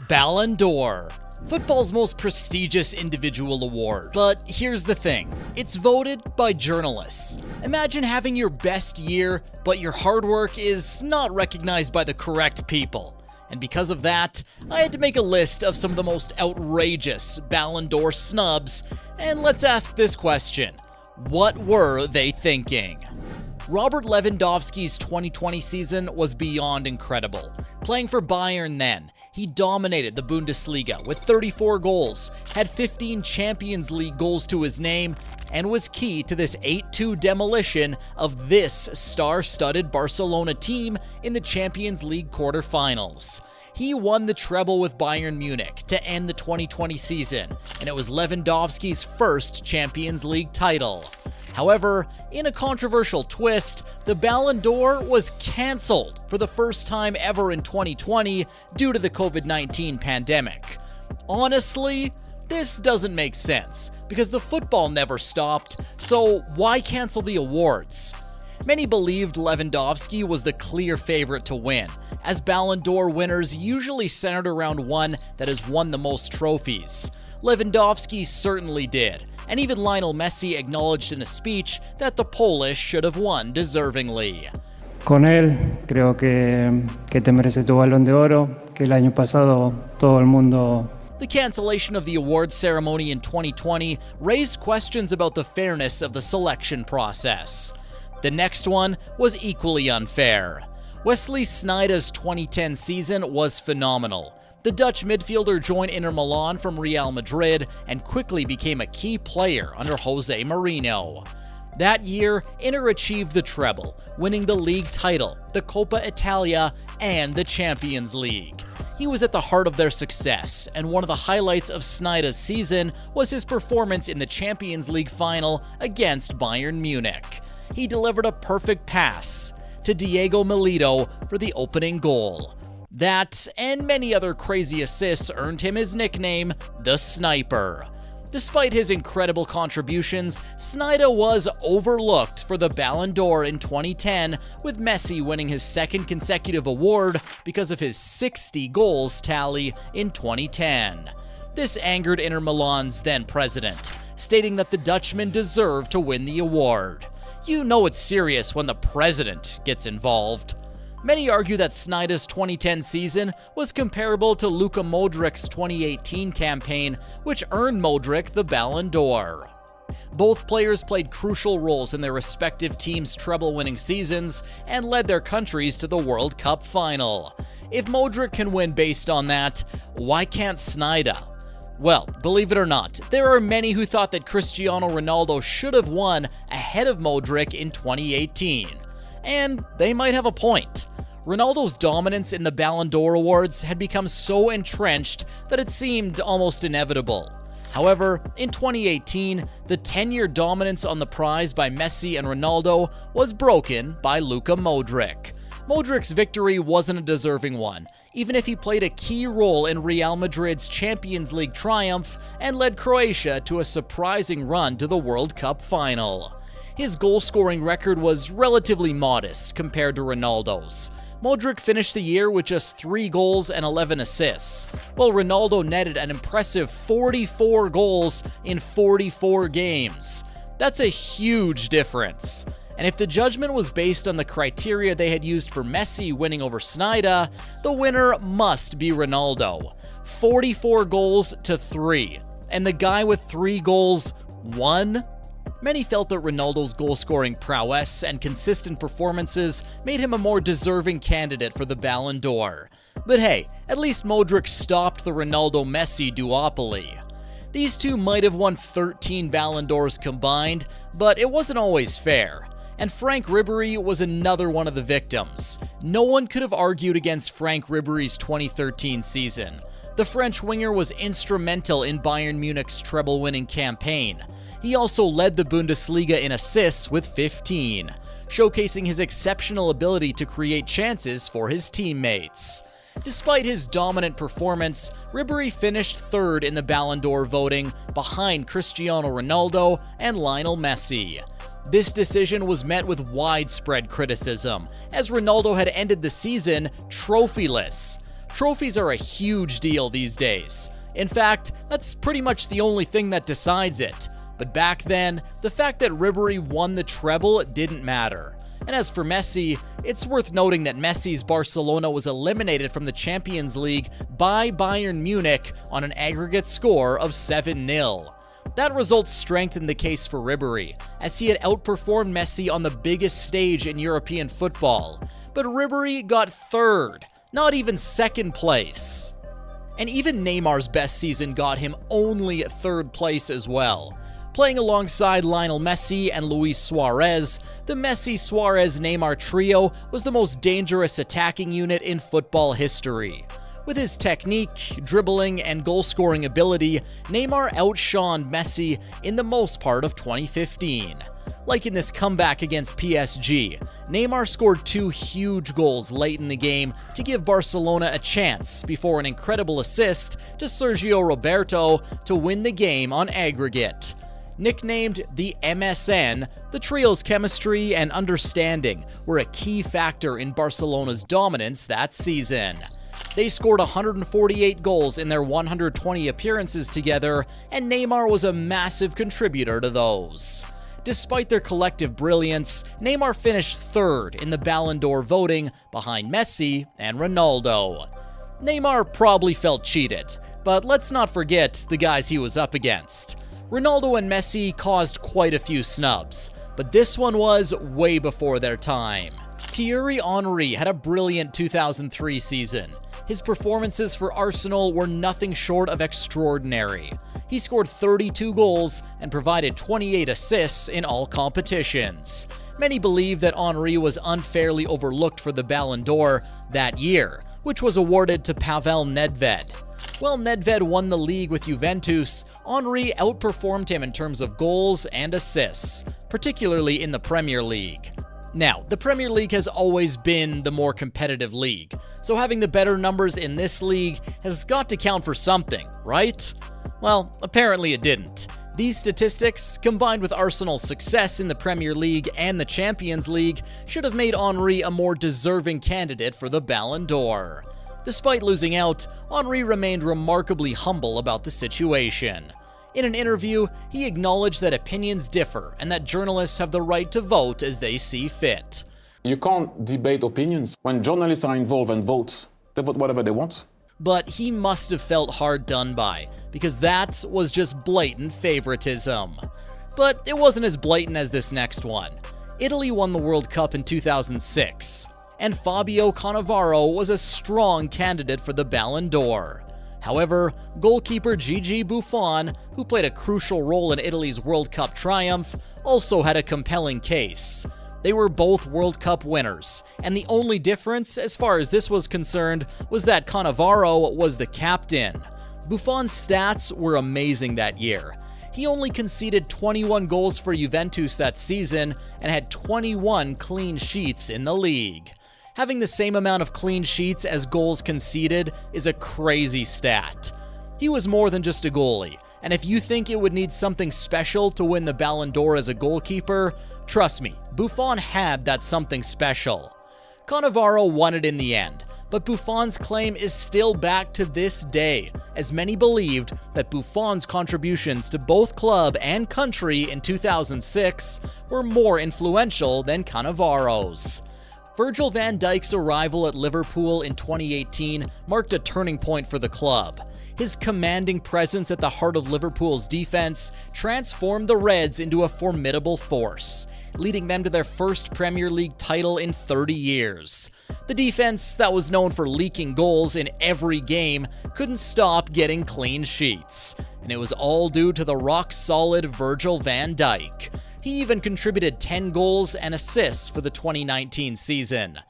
Ballon d'Or. Football's most prestigious individual award. But here's the thing, it's voted by journalists. Imagine having your best year, but your hard work is not recognized by the correct people. And because of that, I had to make a list of some of the most outrageous Ballon d'Or snubs, and let's ask this question. What were they thinking? Robert Lewandowski's 2020 season was beyond incredible. Playing for Bayern then, he dominated the Bundesliga with 34 goals, had 15 Champions League goals to his name, and was key to this 8-2 demolition of this star-studded Barcelona team in the Champions League quarterfinals. He won the treble with Bayern Munich to end the 2020 season, and it was Lewandowski's first Champions League title. However, in a controversial twist, the Ballon d'Or was cancelled for the first time ever in 2020 due to the COVID-19 pandemic. Honestly, this doesn't make sense, because the football never stopped, so why cancel the awards? Many believed Lewandowski was the clear favorite to win, as Ballon d'Or winners usually centered around one that has won the most trophies. Lewandowski certainly did, and even Lionel Messi acknowledged in a speech that the Polish should have won deservingly. Con él, creo que te merece tu Balón de Oro, que el año pasado todo el mundo. The cancellation of the awards ceremony in 2020 raised questions about the fairness of the selection process. The next one was equally unfair. Wesley Snida's 2010 season was phenomenal. The Dutch midfielder joined Inter Milan from Real Madrid and quickly became a key player under Jose Mourinho. That year, Inter achieved the treble, winning the league title, the Coppa Italia, and the Champions League. He was at the heart of their success, and one of the highlights of Snida's season was his performance in the Champions League final against Bayern Munich. He delivered a perfect pass to Diego Milito for the opening goal. That, and many other crazy assists, earned him his nickname, the Sniper. Despite his incredible contributions, Snida was overlooked for the Ballon d'Or in 2010, with Messi winning his second consecutive award because of his 60 goals tally in 2010. This angered Inter Milan's then president, stating that the Dutchman deserved to win the award. You know it's serious when the president gets involved. Many argue that Snida's 2010 season was comparable to Luka Modric's 2018 campaign, which earned Modric the Ballon d'Or. Both players played crucial roles in their respective teams' treble-winning seasons and led their countries to the World Cup final. If Modric can win based on that, why can't Snida? Well, believe it or not, there are many who thought that Cristiano Ronaldo should have won ahead of Modric in 2018. And they might have a point. Ronaldo's dominance in the Ballon d'Or awards had become so entrenched that it seemed almost inevitable. However, in 2018, the 10-year dominance on the prize by Messi and Ronaldo was broken by Luka Modric. Modric's victory wasn't a deserving one, even if he played a key role in Real Madrid's Champions League triumph and led Croatia to a surprising run to the World Cup final. His goal-scoring record was relatively modest compared to Ronaldo's. Modric finished the year with just 3 goals and 11 assists, while Ronaldo netted an impressive 44 goals in 44 games. That's a huge difference. And if the judgment was based on the criteria they had used for Messi winning over Snida, the winner must be Ronaldo. 44 goals to 3. And the guy with 3 goals won? Many felt that Ronaldo's goal-scoring prowess and consistent performances made him a more deserving candidate for the Ballon d'Or. But hey, at least Modric stopped the Ronaldo-Messi duopoly. These two might have won 13 Ballon d'Ors combined, but it wasn't always fair. And Frank Ribery was another one of the victims. No one could have argued against Frank Ribery's 2013 season. The French winger was instrumental in Bayern Munich's treble-winning campaign. He also led the Bundesliga in assists with 15, showcasing his exceptional ability to create chances for his teammates. Despite his dominant performance, Ribery finished third in the Ballon d'Or voting behind Cristiano Ronaldo and Lionel Messi. This decision was met with widespread criticism, as Ronaldo had ended the season trophyless. Trophies are a huge deal these days. In fact, that's pretty much the only thing that decides it. But back then, the fact that Ribery won the treble didn't matter. And as for Messi, it's worth noting that Messi's Barcelona was eliminated from the Champions League by Bayern Munich on an aggregate score of 7-0. That result strengthened the case for Ribery, as he had outperformed Messi on the biggest stage in European football. But Ribery got third, not even second place. And even Neymar's best season got him only third place as well. Playing alongside Lionel Messi and Luis Suarez, the Messi-Suarez-Neymar trio was the most dangerous attacking unit in football history. With his technique, dribbling, and goal-scoring ability, Neymar outshone Messi in the most part of 2015. Like in this comeback against PSG, Neymar scored 2 huge goals late in the game to give Barcelona a chance before an incredible assist to Sergio Roberto to win the game on aggregate. Nicknamed the MSN, the trio's chemistry and understanding were a key factor in Barcelona's dominance that season. They scored 148 goals in their 120 appearances together, and Neymar was a massive contributor to those. Despite their collective brilliance, Neymar finished third in the Ballon d'Or voting behind Messi and Ronaldo. Neymar probably felt cheated, but let's not forget the guys he was up against. Ronaldo and Messi caused quite a few snubs, but this one was way before their time. Thierry Henry had a brilliant 2003 season. His performances for Arsenal were nothing short of extraordinary. He scored 32 goals and provided 28 assists in all competitions. Many believe that Henry was unfairly overlooked for the Ballon d'Or that year, which was awarded to Pavel Nedved. While Nedved won the league with Juventus, Henry outperformed him in terms of goals and assists, particularly in the Premier League. Now, the Premier League has always been the more competitive league, so having the better numbers in this league has got to count for something, right? Well, apparently it didn't. These statistics, combined with Arsenal's success in the Premier League and the Champions League, should have made Henry a more deserving candidate for the Ballon d'Or. Despite losing out, Henry remained remarkably humble about the situation. In an interview, he acknowledged that opinions differ and that journalists have the right to vote as they see fit. You can't debate opinions. When journalists are involved and vote, they vote whatever they want. But he must have felt hard done by, because that was just blatant favoritism. But it wasn't as blatant as this next one. Italy won the World Cup in 2006. And Fabio Cannavaro was a strong candidate for the Ballon d'Or. However, goalkeeper Gigi Buffon, who played a crucial role in Italy's World Cup triumph, also had a compelling case. They were both World Cup winners, and the only difference, as far as this was concerned, was that Cannavaro was the captain. Buffon's stats were amazing that year. He only conceded 21 goals for Juventus that season and had 21 clean sheets in the league. Having the same amount of clean sheets as goals conceded is a crazy stat. He was more than just a goalie, and if you think it would need something special to win the Ballon d'Or as a goalkeeper, trust me, Buffon had that something special. Cannavaro won it in the end, but Buffon's claim is still back to this day, as many believed that Buffon's contributions to both club and country in 2006 were more influential than Cannavaro's. Virgil van Dijk's arrival at Liverpool in 2018 marked a turning point for the club. His commanding presence at the heart of Liverpool's defense transformed the Reds into a formidable force, leading them to their first Premier League title in 30 years. The defense that was known for leaking goals in every game couldn't stop getting clean sheets, and it was all due to the rock-solid Virgil van Dijk. He even contributed 10 goals and assists for the 2019 season.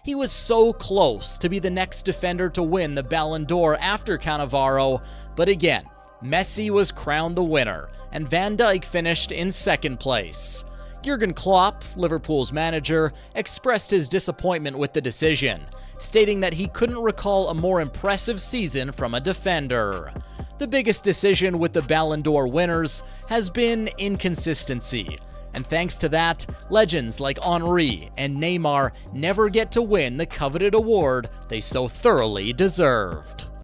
He was so close to be the next defender to win the Ballon d'Or after Cannavaro, but again, Messi was crowned the winner, and Van Dijk finished in second place. Jurgen Klopp, Liverpool's manager, expressed his disappointment with the decision, stating that he couldn't recall a more impressive season from a defender. The biggest decision with the Ballon d'Or winners has been inconsistency. And thanks to that, legends like Henry and Neymar never get to win the coveted award they so thoroughly deserved.